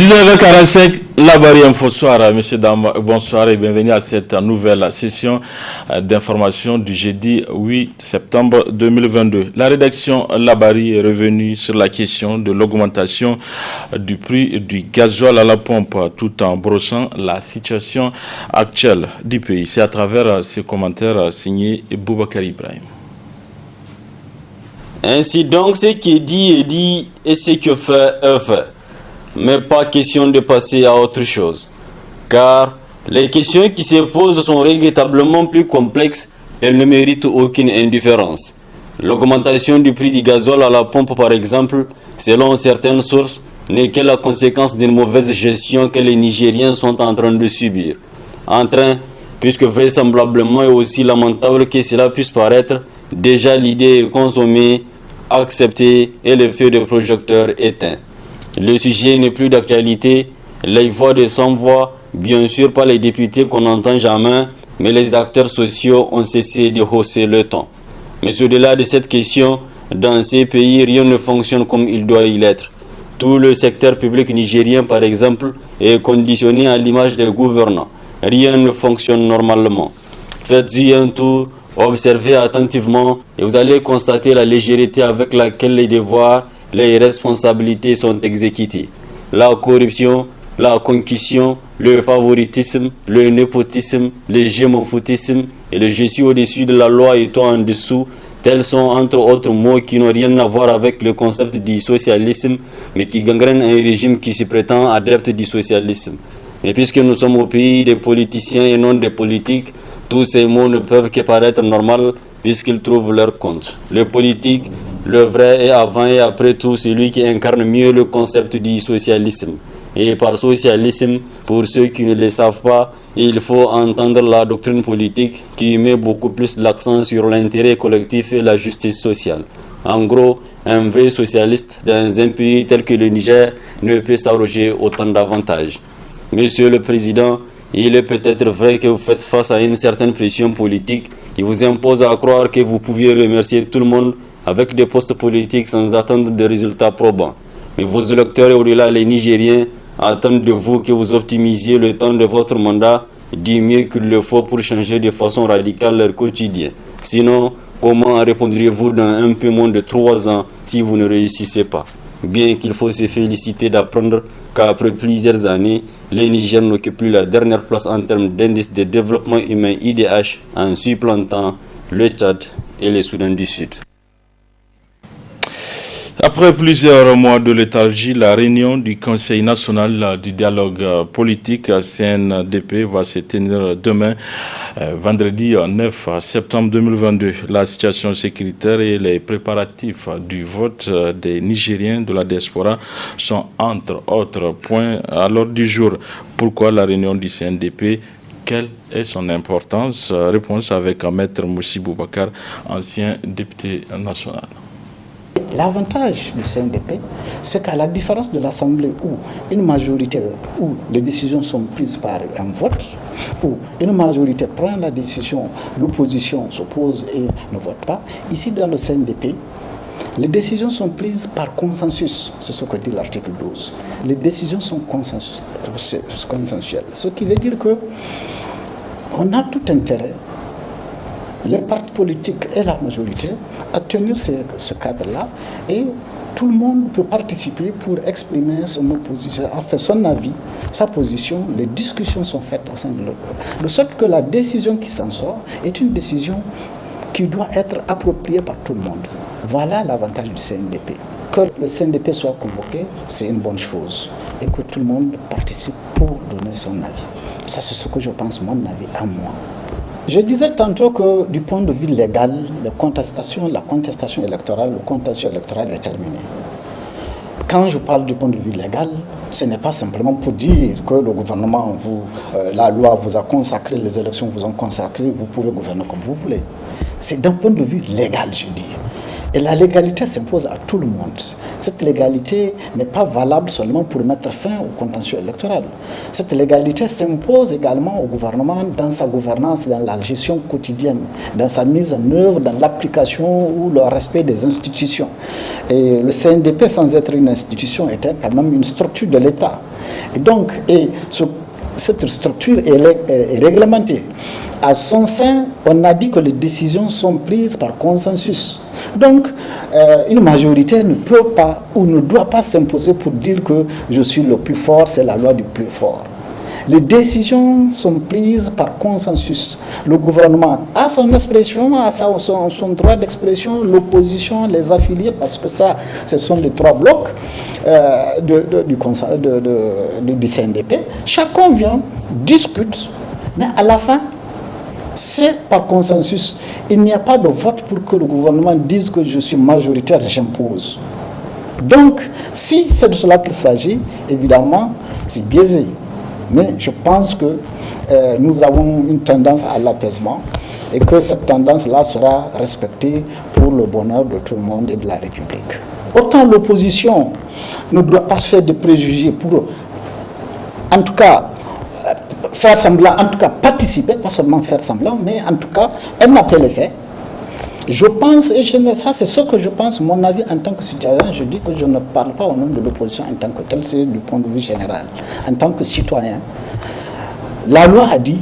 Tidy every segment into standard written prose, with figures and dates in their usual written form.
19h45, la barrière Info-Soir, messieurs, dames, bonsoir et bienvenue à cette nouvelle session d'information du jeudi 8 septembre 2022. La rédaction Labari est revenue sur la question de l'augmentation du prix du gasoil à la pompe tout en brossant la situation actuelle du pays. C'est à travers ces commentaires signés Boubacar Ibrahim. Ainsi donc, ce qui est dit est dit et ce que fait est fait. Mais pas question de passer à autre chose. Car les questions qui se posent sont regrettablement plus complexes et ne méritent aucune indifférence. L'augmentation du prix du gazole à la pompe, par exemple, selon certaines sources, n'est que la conséquence d'une mauvaise gestion que les Nigériens sont en train de subir. Puisque vraisemblablement et aussi lamentable que cela puisse paraître, déjà l'idée est consommée, acceptée et le feu de projecteur éteint. Le sujet n'est plus d'actualité, les voix de sans-voix, bien sûr pas les députés qu'on n'entend jamais, mais les acteurs sociaux ont cessé de hausser le ton. Mais au-delà de cette question, dans ces pays, rien ne fonctionne comme il doit y l'être. Tout le secteur public nigérien, par exemple, est conditionné à l'image des gouvernants. Rien ne fonctionne normalement. Faites-y un tour, observez attentivement et vous allez constater la légèreté avec laquelle les devoirs, les responsabilités sont exécutées. La corruption, la concussion, le favoritisme, le népotisme, le gémophotisme et le je suis au-dessus de la loi et toi en dessous, tels sont entre autres mots qui n'ont rien à voir avec le concept du socialisme, mais qui gangrènent un régime qui se prétend adepte du socialisme. Mais puisque nous sommes au pays des politiciens et non des politiques, tous ces mots ne peuvent que paraître normaux puisqu'ils trouvent leur compte. Le politique, le vrai est avant et après tout celui qui incarne mieux le concept du socialisme. Et par socialisme, pour ceux qui ne le savent pas, il faut entendre la doctrine politique qui met beaucoup plus l'accent sur l'intérêt collectif et la justice sociale. En gros, un vrai socialiste dans un pays tel que le Niger ne peut s'arroger autant d'avantages. Monsieur le Président, il est peut-être vrai que vous faites face à une certaine pression politique qui vous impose à croire que vous pouviez remercier tout le monde avec des postes politiques sans attendre de résultats probants. Mais vos électeurs et au-delà les Nigériens attendent de vous que vous optimisiez le temps de votre mandat du mieux qu'il le faut pour changer de façon radicale leur quotidien. Sinon, comment répondriez-vous dans un peu moins de 3 ans si vous ne réussissez pas? Bien qu'il faut se féliciter d'apprendre qu'après plusieurs années, les Nigériens n'occupent plus la dernière place en termes d'indice de développement humain IDH en supplantant le Tchad et le Soudan du Sud. Après plusieurs mois de léthargie, la réunion du Conseil national du dialogue politique CNDP va se tenir demain, vendredi 9 septembre 2022. La situation sécuritaire et les préparatifs du vote des Nigériens de la diaspora sont entre autres points à l'ordre du jour. Pourquoi la réunion du CNDP? Quelle est son importance? Réponse avec Maître Moussi Boubacar, ancien député national. L'avantage du CNDP, c'est qu'à la différence de l'Assemblée où une majorité, où les décisions sont prises par un vote, où une majorité prend la décision, l'opposition s'oppose et ne vote pas, ici dans le CNDP, les décisions sont prises par consensus, c'est ce que dit l'article 12. Les décisions sont consensuelles, ce qui veut dire que on a tout intérêt, les partis politiques et la majorité, à tenir ce cadre-là et tout le monde peut participer pour exprimer son opposition, enfin son avis, sa position, les discussions sont faites au sein de l'autre. De sorte que la décision qui s'en sort est une décision qui doit être appropriée par tout le monde. Voilà l'avantage du CNDP. Que le CNDP soit convoqué, c'est une bonne chose et que tout le monde participe pour donner son avis. Ça, c'est ce que je pense, mon avis à moi. Je disais tantôt que du point de vue légal, la contestation électorale, le contentieux électoral est terminé. Quand je parle du point de vue légal, ce n'est pas simplement pour dire que le gouvernement, la loi vous a consacré, les élections vous ont consacré, vous pouvez gouverner comme vous voulez. C'est d'un point de vue légal, je dis. Et la légalité s'impose à tout le monde. Cette légalité n'est pas valable seulement pour mettre fin au contentieux électoral. Cette légalité s'impose également au gouvernement dans sa gouvernance, dans la gestion quotidienne, dans sa mise en œuvre, dans l'application ou le respect des institutions. Et le CNDP, sans être une institution, était quand même une structure de l'État. Et donc, cette structure est réglementée. À son sein, on a dit que les décisions sont prises par consensus. Donc, une majorité ne peut pas ou ne doit pas s'imposer pour dire que je suis le plus fort, c'est la loi du plus fort. Les décisions sont prises par consensus. Le gouvernement a son expression, a son droit d'expression, l'opposition, les affiliés, parce que ça, ce sont les trois blocs du CNDP. Chacun vient, discute, mais à la fin, c'est par consensus. Il n'y a pas de vote pour que le gouvernement dise que je suis majoritaire, j'impose. Donc, si c'est de cela qu'il s'agit, évidemment, c'est biaisé. Mais je pense que nous avons une tendance à l'apaisement et que cette tendance-là sera respectée pour le bonheur de tout le monde et de la République. Autant l'opposition ne doit pas se faire de préjugés pour, en tout cas, faire semblant, en tout cas participer, pas seulement faire semblant, mais en tout cas, un appel est fait. Je pense, et ça c'est ce que je pense, mon avis en tant que citoyen, je dis que je ne parle pas au nom de l'opposition en tant que tel, c'est du point de vue général. En tant que citoyen, la loi a dit,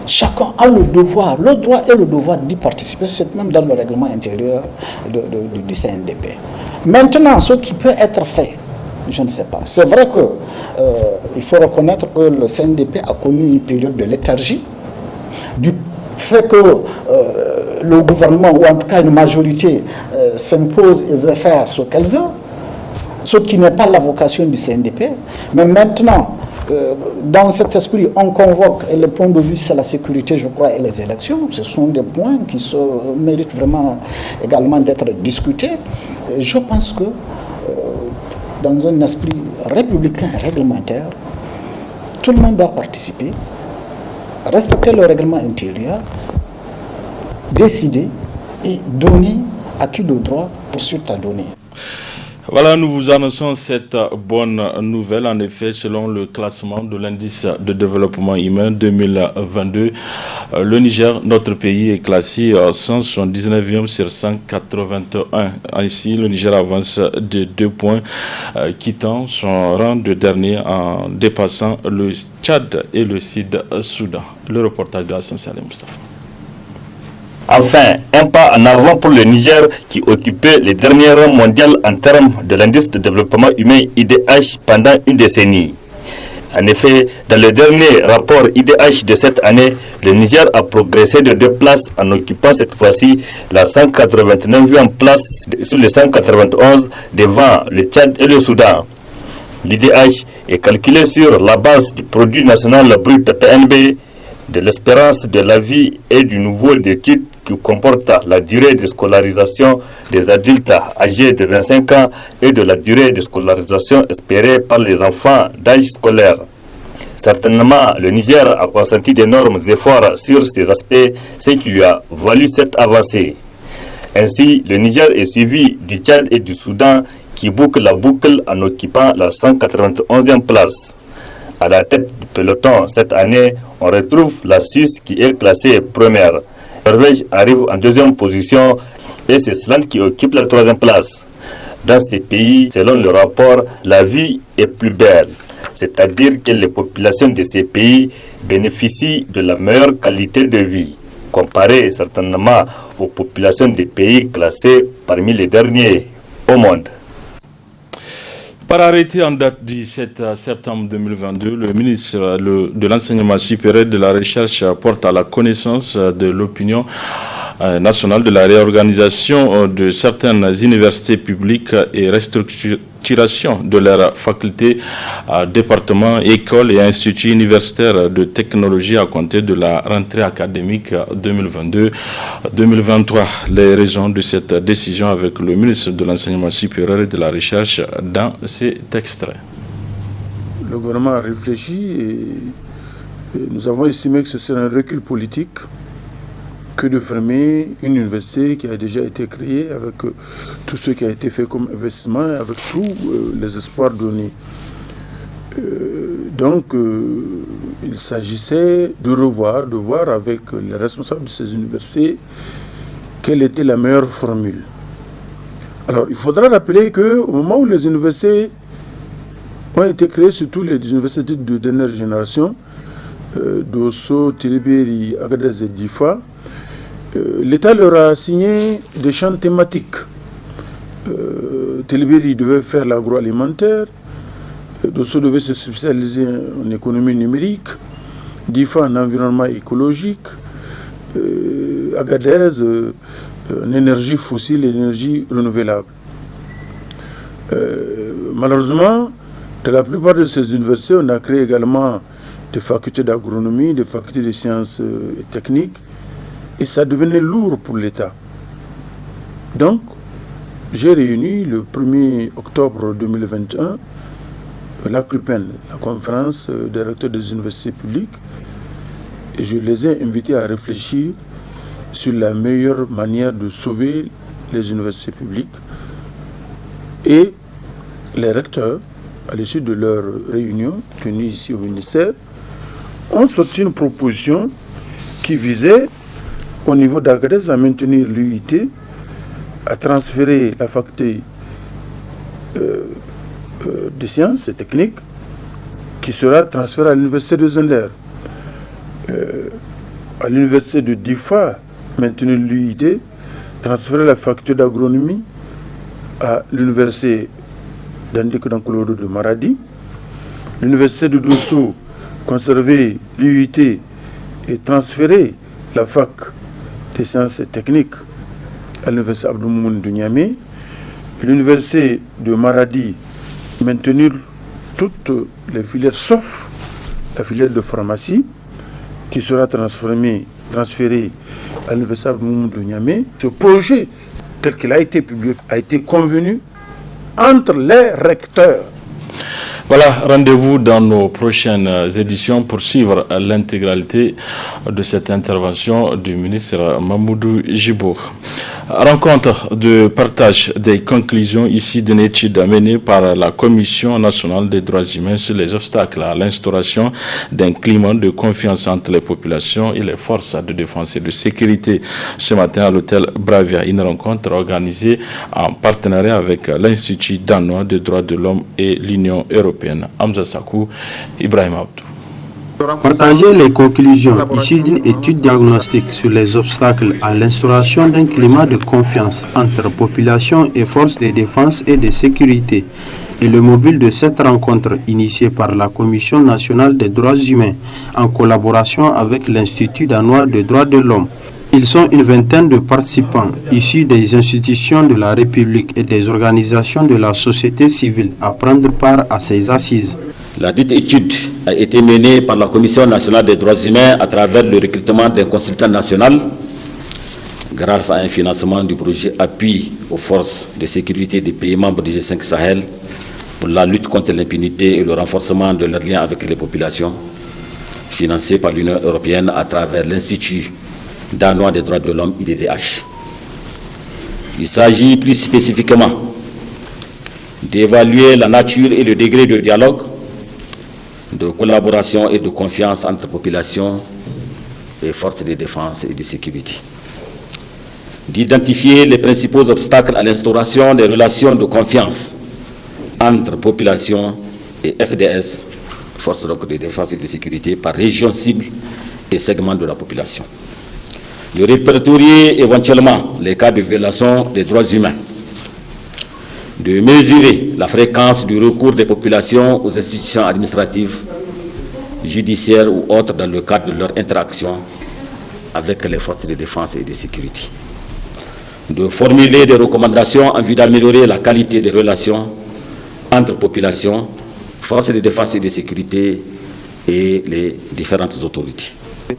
chacun a le devoir, le droit et le devoir d'y participer, c'est même dans le règlement intérieur du CNDP. Maintenant, ce qui peut être fait, je ne sais pas. C'est vrai qu'il faut reconnaître que le CNDP a connu une période de léthargie, du fait que le gouvernement, ou en tout cas une majorité, s'impose et veut faire ce qu'elle veut, ce qui n'est pas la vocation du CNDP. Mais maintenant, dans cet esprit, on convoque, et le point de vue, c'est la sécurité, je crois, et les élections. Ce sont des points qui méritent vraiment également d'être discutés. Et je pense que dans un esprit républicain et réglementaire, tout le monde doit participer, respecter le règlement intérieur, décider et donner à qui le droit poursuite à donner. Voilà, nous vous annonçons cette bonne nouvelle. En effet, selon le classement de l'indice de développement humain 2022, le Niger, notre pays, est classé 179e sur 181. Ainsi, le Niger avance de 2 points, quittant son rang de dernier en dépassant le Tchad et le Sud-Soudan. Le reportage de Hassan Saleh Mustafa. Enfin, un pas en avant pour le Niger qui occupait les derniers rangs mondiaux en termes de l'indice de développement humain IDH pendant une décennie. En effet, dans le dernier rapport IDH de cette année, le Niger a progressé de 2 places en occupant cette fois-ci la 189e place sur les 191 devant le Tchad et le Soudan. L'IDH est calculé sur la base du produit national brut PNB, de l'espérance de la vie et du niveau d'études qui comporte la durée de scolarisation des adultes âgés de 25 ans et de la durée de scolarisation espérée par les enfants d'âge scolaire. Certainement, le Niger a consenti d'énormes efforts sur ces aspects, ce qui lui a valu cette avancée. Ainsi, le Niger est suivi du Tchad et du Soudan qui bouclent la boucle en occupant la 191e place. À la tête du peloton cette année, on retrouve la Suisse qui est classée première. La Norvège arrive en 2e position et c'est l'Islande qui occupe la 3e place. Dans ces pays, selon le rapport, la vie est plus belle. C'est-à-dire que les populations de ces pays bénéficient de la meilleure qualité de vie, comparée certainement aux populations des pays classés parmi les derniers au monde. Par arrêté en date du 7 septembre 2022, le ministre de l'Enseignement supérieur et de la Recherche porte à la connaissance de l'opinion nationale de la réorganisation de certaines universités publiques et restructuration de leurs facultés, départements, écoles et instituts universitaires de technologie à compter de la rentrée académique 2022-2023. Les raisons de cette décision avec le ministre de l'Enseignement supérieur et de la Recherche dans cet extrait. Le gouvernement a réfléchi et nous avons estimé que ce serait un recul politique que de fermer une université qui a déjà été créée avec tout ce qui a été fait comme investissement, avec tous les espoirs donnés. Donc, il s'agissait de voir avec les responsables de ces universités quelle était la meilleure formule. Alors, il faudra rappeler qu'au moment où les universités ont été créées, surtout les universités de dernière génération, Dosso, Tilibiri, Agadez et Difa, l'État leur a assigné des champs thématiques. Tilibiri devait faire l'agroalimentaire, Dosso devait se spécialiser en économie numérique, Difa en environnement écologique, Agadez en énergie fossile, énergie renouvelable. Malheureusement, dans la plupart de ces universités, on a créé également des facultés d'agronomie, des facultés de sciences et techniques, et ça devenait lourd pour l'État. Donc, j'ai réuni le 1er octobre 2021 la CRUPEN, la conférence des recteurs des universités publiques, et je les ai invités à réfléchir sur la meilleure manière de sauver les universités publiques. Et les recteurs, à l'issue de leur réunion tenue ici au ministère, ont sorti une proposition qui visait, au niveau d'Agadez, à maintenir l'UIT, à transférer la faculté des sciences et techniques, qui sera transférée à l'université de Zender. À l'université de Difa, maintenir l'UIT, transférer la faculté d'agronomie à l'université d'Andek-Dankolodo de Maradi. L'université de Dosso, conserver l'UIT et transférer la fac des sciences et techniques à l'université Abdou Moumouni de Niamey. L'université de Maradi, maintenir toutes les filières sauf la filière de pharmacie qui sera transférée à l'université Abdou Moumouni de Niamey. Ce projet, tel qu'il a été publié, a été convenu entre les recteurs. Voilà, rendez-vous dans nos prochaines éditions pour suivre l'intégralité de cette intervention du ministre Mamoudou Djibo. Rencontre de partage des conclusions ici d'une étude menée par la Commission nationale des droits humains sur les obstacles à l'instauration d'un climat de confiance entre les populations et les forces de défense et de sécurité. Ce matin à l'hôtel Bravia, une rencontre organisée en partenariat avec l'Institut danois des droits de l'homme et l'Union européenne. Hamza Sakou, Ibrahim Abdou. Partager les conclusions issues d'une étude diagnostique sur les obstacles à l'instauration d'un climat de confiance entre population et forces de défense et de sécurité est le mobile de cette rencontre initiée par la Commission nationale des droits humains en collaboration avec l'Institut danois des droits de l'homme. Ils sont une vingtaine de participants issus des institutions de la République et des organisations de la société civile à prendre part à ces assises. La dite étude a été menée par la Commission nationale des droits humains à travers le recrutement d'un consultant national grâce à un financement du projet Appui aux forces de sécurité des pays membres du G5 Sahel pour la lutte contre l'impunité et le renforcement de leurs liens avec les populations, financé par l'Union européenne à travers l'Institut danois des droits de l'homme, IDDH. Il s'agit plus spécifiquement d'évaluer la nature et le degré de dialogue, de collaboration et de confiance entre populations et forces de défense et de sécurité. D'identifier les principaux obstacles à l'instauration des relations de confiance entre population et FDS, forces de défense et de sécurité, par région cible et segment de la population. De répertorier éventuellement les cas de violation des droits humains, de mesurer la fréquence du recours des populations aux institutions administratives, judiciaires ou autres dans le cadre de leur interaction avec les forces de défense et de sécurité, de formuler des recommandations en vue d'améliorer la qualité des relations entre populations, forces de défense et de sécurité et les différentes autorités.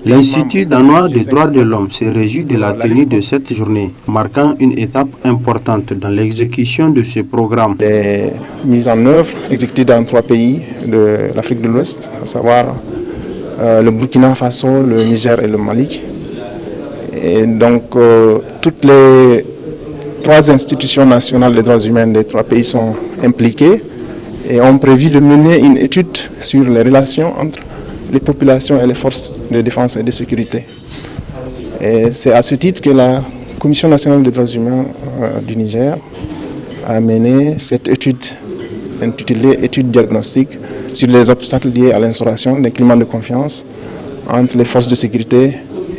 L'Institut danois des droits de l'homme se réjouit de la tenue de cette journée, marquant une étape importante dans l'exécution de ce programme. Les mises en œuvre exécutées dans 3 pays de l'Afrique de l'Ouest, à savoir le Burkina Faso, le Niger et le Mali. Et donc, toutes les 3 institutions nationales des droits humains des 3 pays sont impliquées et ont prévu de mener une étude sur les relations entre les populations et les forces de défense et de sécurité. Et c'est à ce titre que la Commission nationale des droits humains du Niger a mené cette étude intitulée « Étude diagnostique sur les obstacles liés à l'instauration d'un climat de confiance entre les forces de sécurité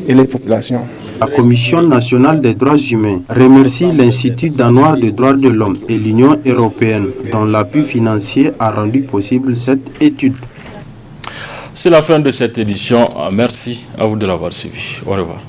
et les populations ». La Commission nationale des droits humains remercie l'Institut danois des droits de l'homme et l'Union européenne dont l'appui financier a rendu possible cette étude. C'est la fin de cette édition. Merci à vous de l'avoir suivi. Au revoir.